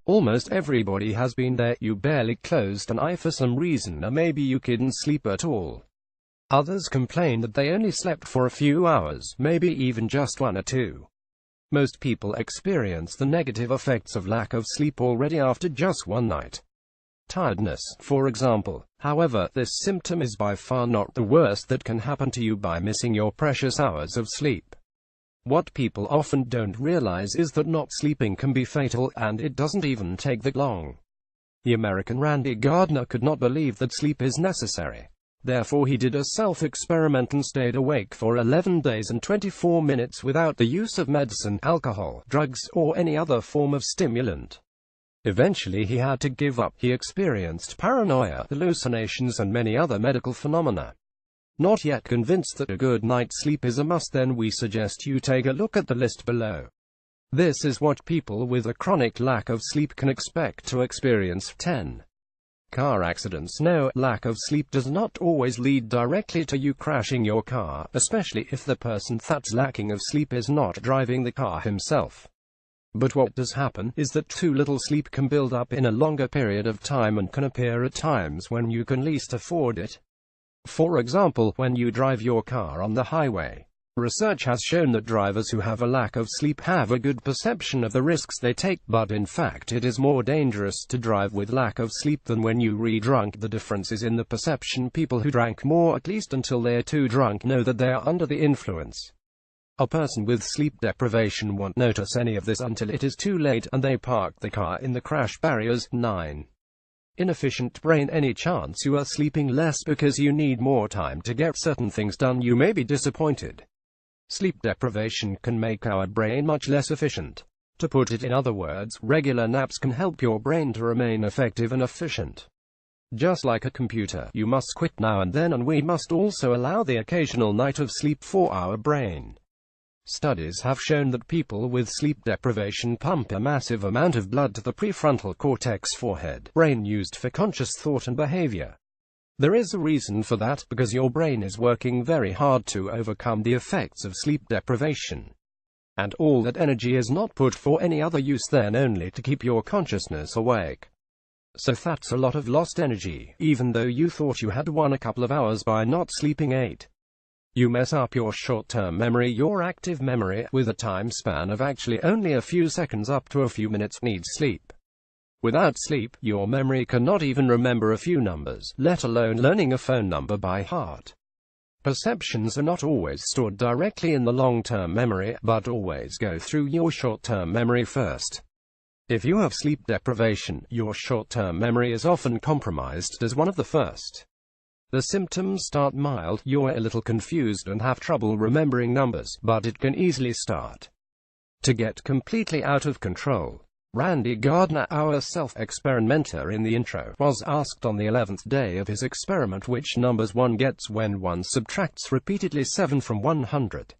Almost everybody has been there. You barely closed an eye for some reason, or maybe you couldn't sleep at all. Others complain that they only slept for a few hours, maybe even just 1 or 2. Most people experience the negative effects of lack of sleep already after just one night. Tiredness, for example. However, this symptom is by far not the worst that can happen to you by missing your precious hours of sleep. What people often don't realize is that not sleeping can be fatal, and it doesn't even take that long. The American Randy Gardner could not believe that sleep is necessary. Therefore he did a self-experiment and stayed awake for 11 days and 24 minutes without the use of medicine, alcohol, drugs, or any other form of stimulant. Eventually he had to give up. He experienced paranoia, hallucinations, and many other medical phenomena. Not yet convinced that a good night's sleep is a must? Then we suggest you take a look at the list below. This is what people with a chronic lack of sleep can expect to experience. 10. Car accidents. No, lack of sleep does not always lead directly to you crashing your car, especially if the person that's lacking of sleep is not driving the car himself. But what does happen is that too little sleep can build up in a longer period of time and can appear at times when you can least afford it. For example, when you drive your car on the highway. Research has shown that drivers who have a lack of sleep have a good perception of the risks they take, but in fact it is more dangerous to drive with lack of sleep than when you drunk. The difference is in the perception. People who drank more, at least until they are too drunk, know that they are under the influence. A person with sleep deprivation won't notice any of this until it is too late, and they park the car in the crash barriers. 9. Inefficient brain. Any chance you are sleeping less because you need more time to get certain things done, you may be disappointed. Sleep deprivation can make our brain much less efficient. To put it in other words, regular naps can help your brain to remain effective and efficient. Just like a computer, you must quit now and then, and we must also allow the occasional night of sleep for our brain. Studies have shown that people with sleep deprivation pump a massive amount of blood to the prefrontal cortex, forehead, brain used for conscious thought and behavior. There is a reason for that, because your brain is working very hard to overcome the effects of sleep deprivation. And all that energy is not put for any other use than only to keep your consciousness awake. So that's a lot of lost energy, even though you thought you had won a couple of hours by not sleeping. 8. You mess up your short-term memory. Your active memory, with a time span of actually only a few seconds up to a few minutes, needs sleep. Without sleep, your memory cannot even remember a few numbers, let alone learning a phone number by heart. Perceptions are not always stored directly in the long-term memory, but always go through your short-term memory first. If you have sleep deprivation, your short-term memory is often compromised as one of the first. The symptoms start mild, you're a little confused and have trouble remembering numbers, but it can easily start to get completely out of control. Randy Gardner, our self-experimenter in the intro, was asked on the 11th day of his experiment which numbers one gets when one subtracts repeatedly 7 from 100.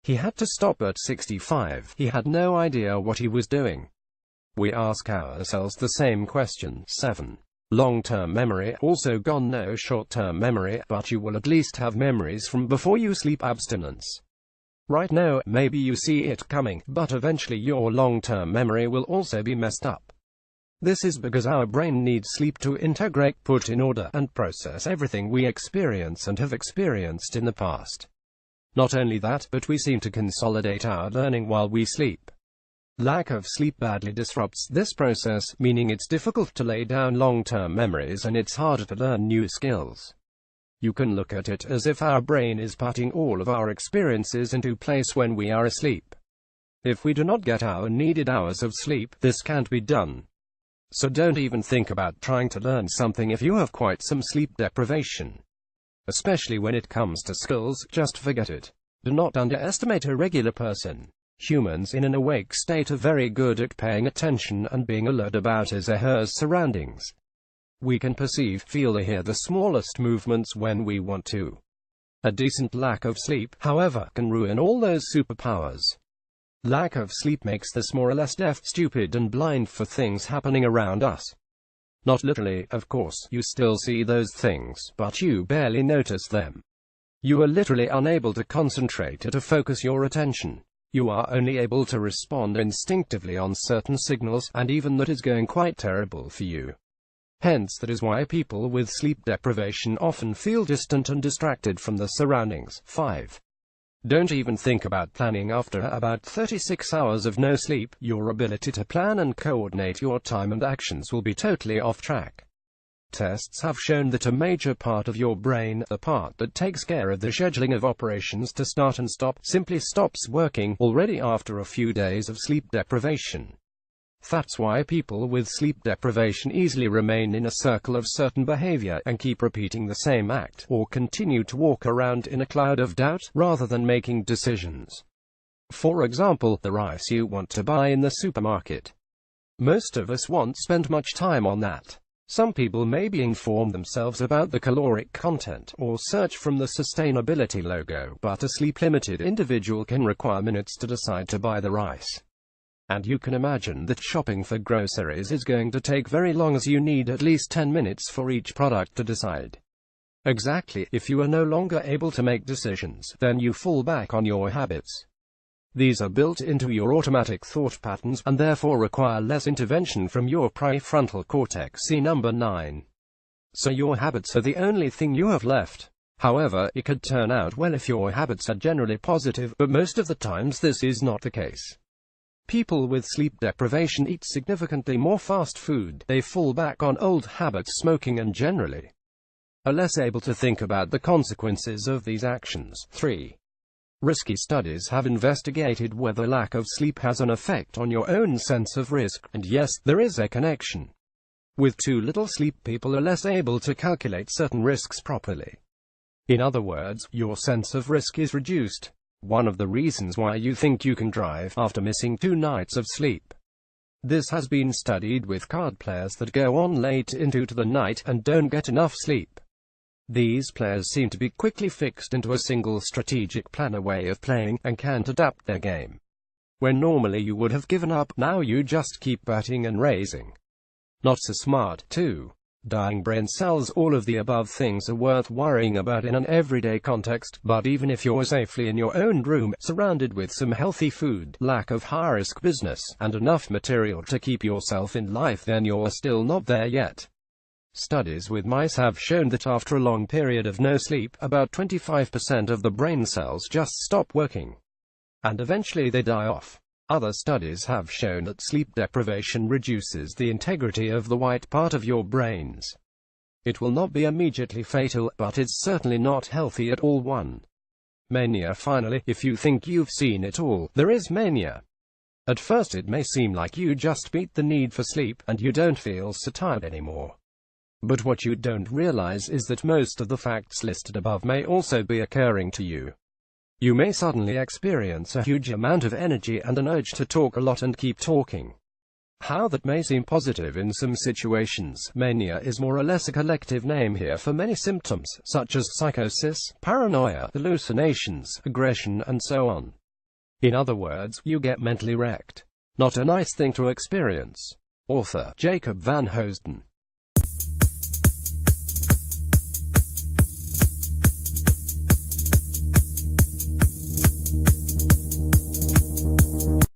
He had to stop at 65. He had no idea what he was doing. We ask ourselves the same question. 7. Long-term memory, also gone. No short-term memory, but you will at least have memories from before you sleep. Abstinence. Right now, maybe you see it coming, but eventually your long-term memory will also be messed up. This is because our brain needs sleep to integrate, put in order, and process everything we experience and have experienced in the past. Not only that, but we seem to consolidate our learning while we sleep. Lack of sleep badly disrupts this process, meaning it's difficult to lay down long-term memories and it's harder to learn new skills. You can look at it as if our brain is putting all of our experiences into place when we are asleep. If we do not get our needed hours of sleep, this can't be done. So don't even think about trying to learn something if you have quite some sleep deprivation. Especially when it comes to skills, just forget it. Do not underestimate a regular person. Humans in an awake state are very good at paying attention and being alert about his or her surroundings. We can perceive, feel, or hear the smallest movements when we want to. A decent lack of sleep, however, can ruin all those superpowers. Lack of sleep makes us more or less deaf, stupid, and blind for things happening around us. Not literally, of course. You still see those things, but you barely notice them. You are literally unable to concentrate or to focus your attention. You are only able to respond instinctively on certain signals, and even that is going quite terrible for you. Hence, that is why people with sleep deprivation often feel distant and distracted from the surroundings. 5. Don't even think about planning. After about 36 hours of no sleep, your ability to plan and coordinate your time and actions will be totally off track. Tests have shown that a major part of your brain, the part that takes care of the scheduling of operations to start and stop, simply stops working already after a few days of sleep deprivation. That's why people with sleep deprivation easily remain in a circle of certain behavior and keep repeating the same act, or continue to walk around in a cloud of doubt, rather than making decisions. For example, the rice you want to buy in the supermarket. Most of us won't spend much time on that. Some people maybe inform themselves about the caloric content, or search from the sustainability logo, but a sleep-limited individual can require minutes to decide to buy the rice. And you can imagine that shopping for groceries is going to take very long, as you need at least 10 minutes for each product to decide. Exactly. If you are no longer able to make decisions, then you fall back on your habits. These are built into your automatic thought patterns, and therefore require less intervention from your prefrontal cortex. See number 9. So your habits are the only thing you have left. However, it could turn out well if your habits are generally positive, but most of the times this is not the case. People with sleep deprivation eat significantly more fast food, they fall back on old habits, smoking, and generally are less able to think about the consequences of these actions. 3. Risky studies have investigated whether lack of sleep has an effect on your own sense of risk, and yes, there is a connection. With too little sleep, people are less able to calculate certain risks properly. In other words, your sense of risk is reduced. One of the reasons why you think you can drive after missing 2 nights of sleep. This has been studied with card players that go on late into the night and don't get enough sleep. These players seem to be quickly fixed into a single strategic plan, a way of playing, and can't adapt their game. When normally you would have given up, now you just keep batting and raising. Not so smart. 2. Dying brain cells. All of the above things are worth worrying about in an everyday context, but even if you're safely in your own room, surrounded with some healthy food, lack of high-risk business, and enough material to keep yourself in life, then you're still not there yet. Studies with mice have shown that after a long period of no sleep, about 25% of the brain cells just stop working. And eventually they die off. Other studies have shown that sleep deprivation reduces the integrity of the white part of your brains. It will not be immediately fatal, but it's certainly not healthy at all. 1. Mania. Finally, if you think you've seen it all, there is mania. At first it may seem like you just beat the need for sleep, and you don't feel so tired anymore. But what you don't realize is that most of the facts listed above may also be occurring to you. You may suddenly experience a huge amount of energy and an urge to talk a lot and keep talking. How that may seem positive in some situations, mania is more or less a collective name here for many symptoms, such as psychosis, paranoia, hallucinations, aggression, and so on. In other words, you get mentally wrecked. Not a nice thing to experience. Author Jacob Van Hoesden.